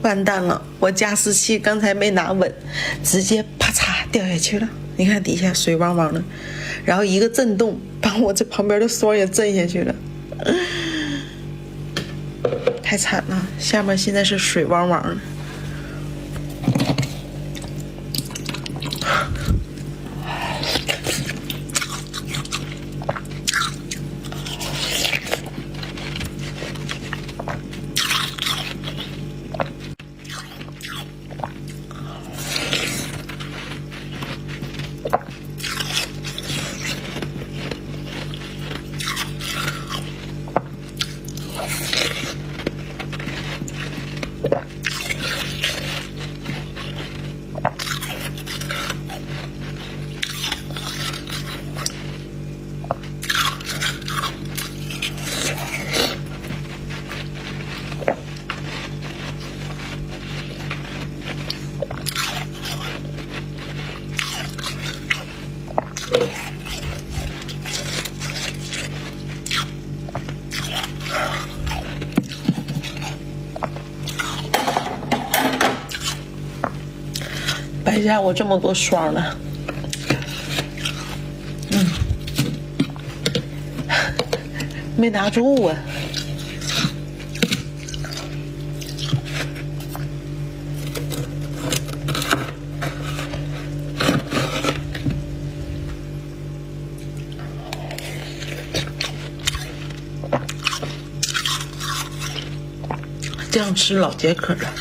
完蛋了，我加湿器刚才没拿稳，直接啪嚓掉下去了。你看底下水汪汪的，然后一个震动把我这旁边的霜也震下去了，太惨了。下面现在是水汪汪的。白下我这么多霜了，没拿住啊。这样吃老解渴了。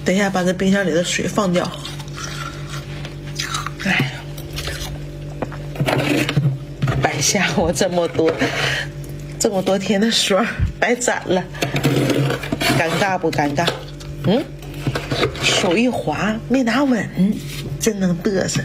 等一下，把这冰箱里的水放掉。哎，白下我这么多天的霜，白攒了，尴尬不尴尬？手一滑没拿稳，真能嘚瑟。